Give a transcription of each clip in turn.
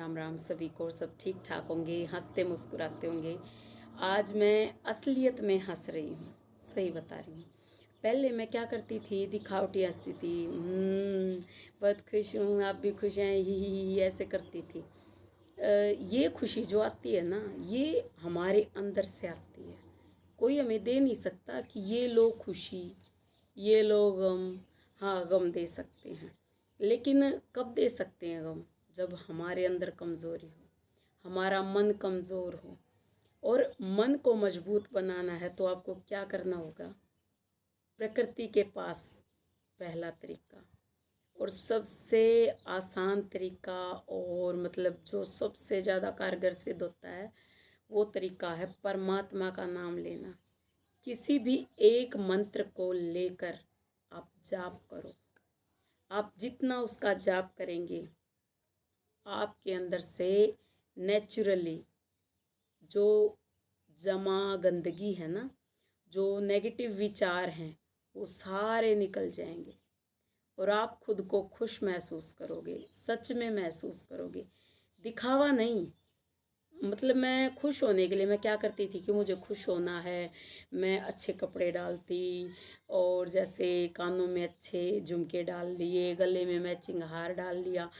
राम राम सभी को। सब ठीक ठाक होंगे, हंसते मुस्कुराते होंगे। आज मैं असलियत में हंस रही हूँ, सही बता रही हूँ। पहले मैं क्या करती थी, दिखावटी हंसती थी। बहुत खुश हूँ, आप भी खुश हैं, ही ऐसे करती थी। ये खुशी जो आती है ना, ये हमारे अंदर से आती है। कोई हमें दे नहीं सकता कि ये लो खुशी, ये लो गम। हाँ, गम दे सकते हैं, लेकिन कब दे सकते हैं गम? जब हमारे अंदर कमज़ोरी हो, हमारा मन कमज़ोर हो। और मन को मजबूत बनाना है तो आपको क्या करना होगा? प्रकृति के पास पहला तरीका और सबसे आसान तरीका, और मतलब जो सबसे ज़्यादा कारगर सिद्ध होता है, वो तरीका है परमात्मा का नाम लेना। किसी भी एक मंत्र को लेकर आप जाप करो। आप जितना उसका जाप करेंगे, आपके अंदर से नेचुरली जो जमा गंदगी है ना, जो नेगेटिव विचार हैं, वो सारे निकल जाएंगे और आप खुद को खुश महसूस करोगे, सच में महसूस करोगे। दिखावा नहीं। मतलब मैं खुश होने के लिए मैं क्या करती थी कि मुझे खुश होना है, मैं अच्छे कपड़े डालती और जैसे कानों में अच्छे झुमके डाल लिए, गले में मैचिंग हार डाल लिया।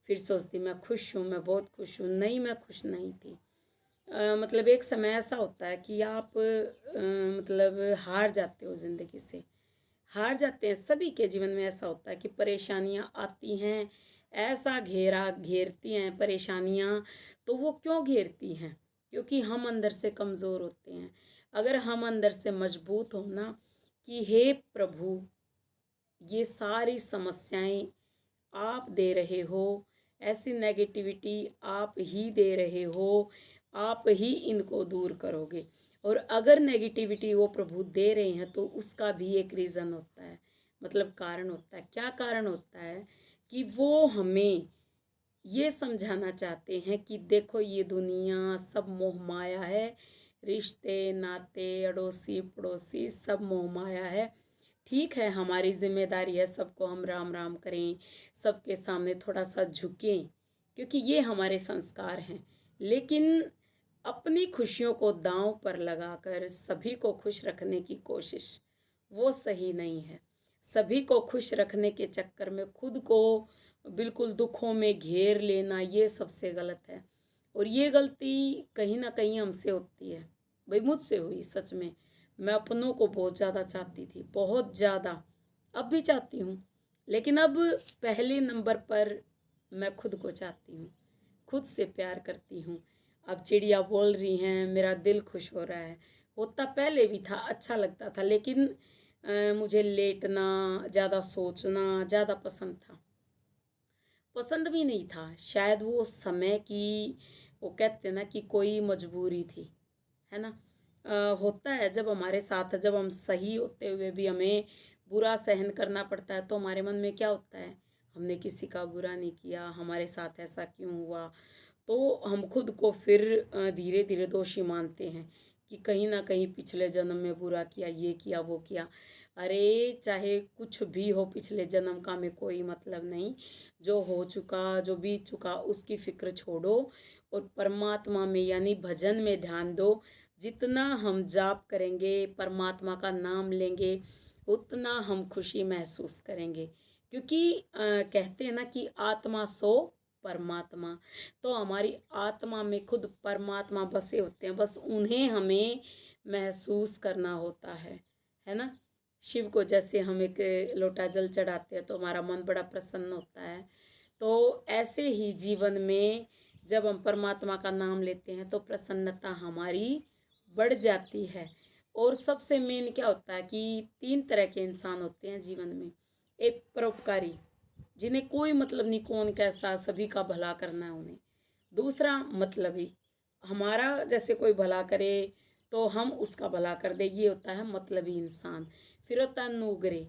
फिर सोचती मैं खुश हूँ, मैं बहुत खुश हूँ। नहीं, मैं खुश नहीं थी। मतलब एक समय ऐसा होता है कि आप मतलब हार जाते हो ज़िंदगी से, हार जाते हैं। सभी के जीवन में ऐसा होता है कि परेशानियां आती हैं, ऐसा घेरा घेरती हैं परेशानियां। तो वो क्यों घेरती हैं? क्योंकि हम अंदर से कमज़ोर होते हैं। अगर हम अंदर से मजबूत हो ना, कि हे प्रभु, ये सारी समस्याएं आप दे रहे हो, ऐसी नेगेटिविटी आप ही दे रहे हो, आप ही इनको दूर करोगे। और अगर नेगेटिविटी वो प्रभु दे रहे हैं तो उसका भी एक रीज़न होता है, मतलब कारण होता है। क्या कारण होता है? कि वो हमें ये समझाना चाहते हैं कि देखो, ये दुनिया सब मोह माया है। रिश्ते नाते, अड़ोसी पड़ोसी, सब मोह माया है। ठीक है, हमारी जिम्मेदारी है सबको हम राम राम करें, सबके सामने थोड़ा सा झुकें, क्योंकि ये हमारे संस्कार हैं। लेकिन अपनी खुशियों को दांव पर लगाकर सभी को खुश रखने की कोशिश, वो सही नहीं है। सभी को खुश रखने के चक्कर में खुद को बिल्कुल दुखों में घेर लेना, ये सबसे गलत है। और ये गलती कहीं ना कहीं हमसे होती है। भाई, मुझसे हुई सच में। मैं अपनों को बहुत ज़्यादा चाहती थी, बहुत ज़्यादा। अब भी चाहती हूँ, लेकिन अब पहले नंबर पर मैं खुद को चाहती हूँ, खुद से प्यार करती हूँ। अब चिड़िया बोल रही हैं, मेरा दिल खुश हो रहा है। होता पहले भी था, अच्छा लगता था, लेकिन मुझे लेटना, ज़्यादा सोचना ज़्यादा पसंद था। पसंद भी नहीं था, शायद वो समय की, वो कहते हैं ना कि कोई मजबूरी थी, है ना। होता है जब हमारे साथ, जब हम सही होते हुए भी हमें बुरा सहन करना पड़ता है, तो हमारे मन में क्या होता है? हमने किसी का बुरा नहीं किया, हमारे साथ ऐसा क्यों हुआ? तो हम खुद को फिर धीरे धीरे दोषी मानते हैं कि कहीं ना कहीं पिछले जन्म में बुरा किया, ये किया, वो किया। अरे, चाहे कुछ भी हो, पिछले जन्म का हमें कोई मतलब नहीं। जो हो चुका, जो बीत चुका, उसकी फिक्र छोड़ो और परमात्मा में यानी भजन में ध्यान दो। जितना हम जाप करेंगे, परमात्मा का नाम लेंगे, उतना हम खुशी महसूस करेंगे। क्योंकि कहते हैं ना कि आत्मा सो परमात्मा। तो हमारी आत्मा में खुद परमात्मा बसे होते हैं, बस उन्हें हमें महसूस करना होता है ना। शिव को जैसे हम एक लोटा जल चढ़ाते हैं तो हमारा मन बड़ा प्रसन्न होता है। तो ऐसे ही जीवन में जब हम परमात्मा का नाम लेते हैं तो प्रसन्नता हमारी बढ़ जाती है। और सबसे मेन क्या होता है कि 3 तरह के इंसान होते हैं जीवन में। एक परोपकारी, जिन्हें कोई मतलब नहीं कौन कैसा, सभी का भला करना है उन्हें। दूसरा मतलबी, हमारा जैसे कोई भला करे तो हम उसका भला कर दे, ये होता है मतलबी इंसान। फिर होता है नुगरे,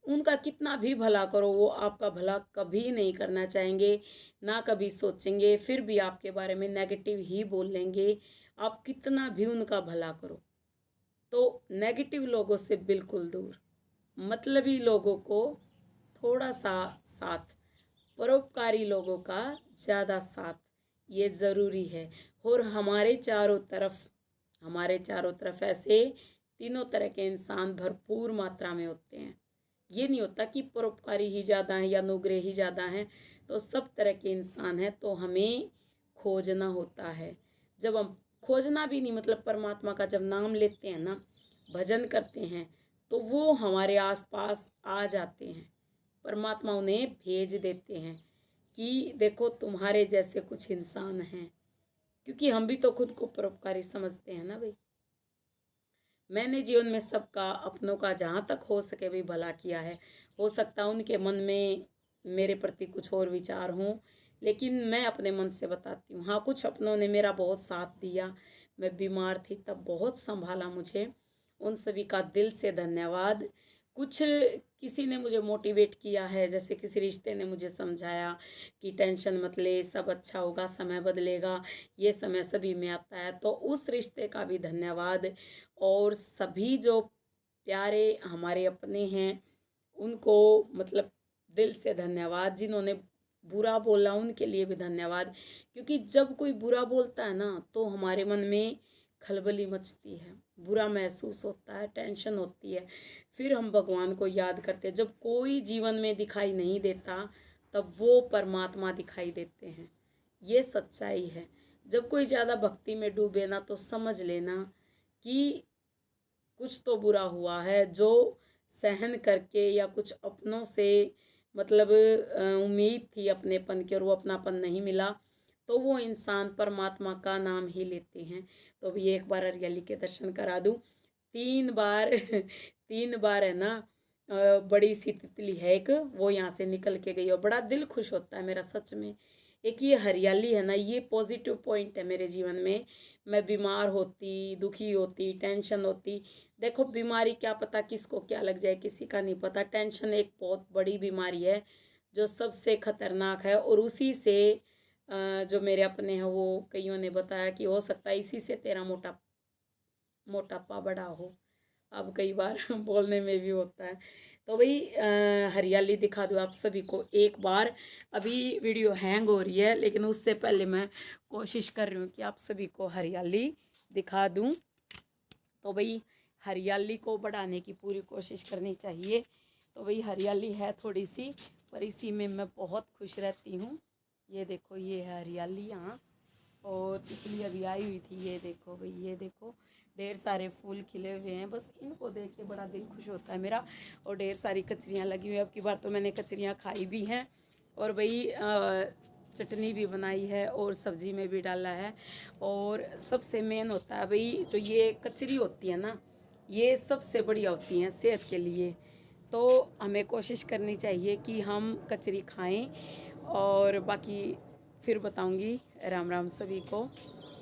उनका कितना भी भला करो वो आपका भला कभी नहीं करना चाहेंगे, ना कभी सोचेंगे, फिर भी आपके बारे में नेगेटिव ही बोल लेंगे, आप कितना भी उनका भला करो। तो नेगेटिव लोगों से बिल्कुल दूर, मतलबी लोगों को थोड़ा सा साथ, परोपकारी लोगों का ज़्यादा साथ, ये ज़रूरी है। और हमारे चारों तरफ ऐसे तीनों तरह के इंसान भरपूर मात्रा में होते हैं। ये नहीं होता कि परोपकारी ही ज़्यादा हैं या नुगरे ही ज़्यादा हैं, तो सब तरह के इंसान हैं। तो हमें खोजना होता है। जब हम खोजना भी नहीं, मतलब परमात्मा का जब नाम लेते हैं ना, भजन करते हैं, तो वो हमारे आसपास आ जाते हैं। परमात्मा उन्हें भेज देते हैं कि देखो तुम्हारे जैसे कुछ इंसान हैं। क्योंकि हम भी तो खुद को परोपकारी समझते हैं ना भाई। मैंने जीवन में सबका, अपनों का जहाँ तक हो सके भी भला किया है। हो सकता है उनके मन में मेरे प्रति कुछ और विचार हों, लेकिन मैं अपने मन से बताती हूँ। हाँ, कुछ अपनों ने मेरा बहुत साथ दिया। मैं बीमार थी तब बहुत संभाला मुझे। उन सभी का दिल से धन्यवाद। कुछ किसी ने मुझे मोटिवेट किया है, जैसे किसी रिश्ते ने मुझे समझाया कि टेंशन मत ले, सब अच्छा होगा, समय बदलेगा, ये समय सभी में आता है। तो उस रिश्ते का भी धन्यवाद। और सभी जो प्यारे हमारे अपने हैं उनको मतलब दिल से धन्यवाद। जिन्होंने बुरा बोला उनके लिए भी धन्यवाद। क्योंकि जब कोई बुरा बोलता है ना, तो हमारे मन में खलबली मचती है, बुरा महसूस होता है, टेंशन होती है। फिर हम भगवान को याद करते हैं। जब कोई जीवन में दिखाई नहीं देता, तब वो परमात्मा दिखाई देते हैं। ये सच्चाई है। जब कोई ज़्यादा भक्ति में डूबे ना, तो समझ लेना कि कुछ तो बुरा हुआ है, जो सहन करके या कुछ अपनों से मतलब उम्मीद थी अपनेपन की और वो अपनापन नहीं मिला, तो वो इंसान परमात्मा का नाम ही लेते हैं। तो अभी एक बार हरियाली के दर्शन करा दूँ। 3 बार 3 बार है ना, बड़ी सी तितली है एक, वो यहाँ से निकल के गई और बड़ा दिल खुश होता है मेरा सच में। एक ये हरियाली है ना, ये पॉजिटिव पॉइंट है मेरे जीवन में। मैं बीमार होती, दुखी होती, टेंशन होती। देखो बीमारी क्या पता किसको क्या लग जाए, किसी का नहीं पता। टेंशन एक बहुत बड़ी बीमारी है जो सबसे खतरनाक है। और उसी से जो मेरे अपने हैं वो कईयों ने बताया कि हो सकता है इसी से तेरा मोटापा बढ़ा हो। अब कई बार बोलने में भी होता है। तो भाई हरियाली दिखा दूँ आप सभी को एक बार। अभी वीडियो हैंग हो रही है, लेकिन उससे पहले मैं कोशिश कर रही हूँ कि आप सभी को हरियाली दिखा दूँ। तो भाई हरियाली को बढ़ाने की पूरी कोशिश करनी चाहिए। तो भाई हरियाली है थोड़ी सी, पर इसी में मैं बहुत खुश रहती हूँ। ये देखो, ये है हरियाली यहाँ। और तितली अभी आई हुई थी, ये देखो भाई, ये देखो ढेर सारे फूल खिले हुए हैं। बस इनको देख के बड़ा दिल खुश होता है मेरा। और ढेर सारी कचरियाँ लगी हुई हैं। अब की बार तो मैंने कचरियाँ खाई भी हैं, और भाई चटनी भी बनाई है और सब्जी में भी डाला है। और सबसे मेन होता है भाई, जो ये कचरी होती है ना, ये सबसे बढ़िया होती हैं सेहत के लिए। तो हमें कोशिश करनी चाहिए कि हम कचरी खाएं। और बाकी फिर बताऊंगी। राम राम सभी को।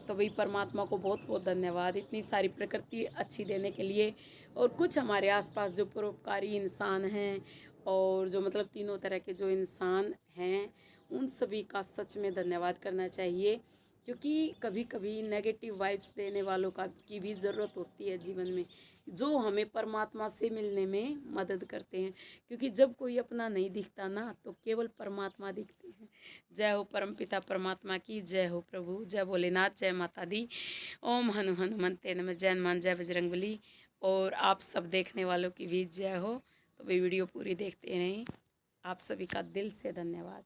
तो भाई परमात्मा को बहुत बहुत धन्यवाद इतनी सारी प्रकृति अच्छी देने के लिए। और कुछ हमारे आसपास जो परोपकारी इंसान हैं, और जो मतलब तीनों तरह के जो इंसान हैं, उन सभी का सच में धन्यवाद करना चाहिए। क्योंकि कभी कभी नेगेटिव वाइब्स देने वालों का की भी ज़रूरत होती है जीवन में, जो हमें परमात्मा से मिलने में मदद करते हैं। क्योंकि जब कोई अपना नहीं दिखता ना, तो केवल परमात्मा दिखते हैं। जय हो परमपिता परमात्मा की, जय हो प्रभु, जय भोलेनाथ, जय माता दी। ओम हनु हनुमंते नमः, जय हनुमान, जय बजरंगबली। और आप सब देखने वालों की भी जय हो। तो भाई वीडियो पूरी देखते रहें। आप सभी का दिल से धन्यवाद।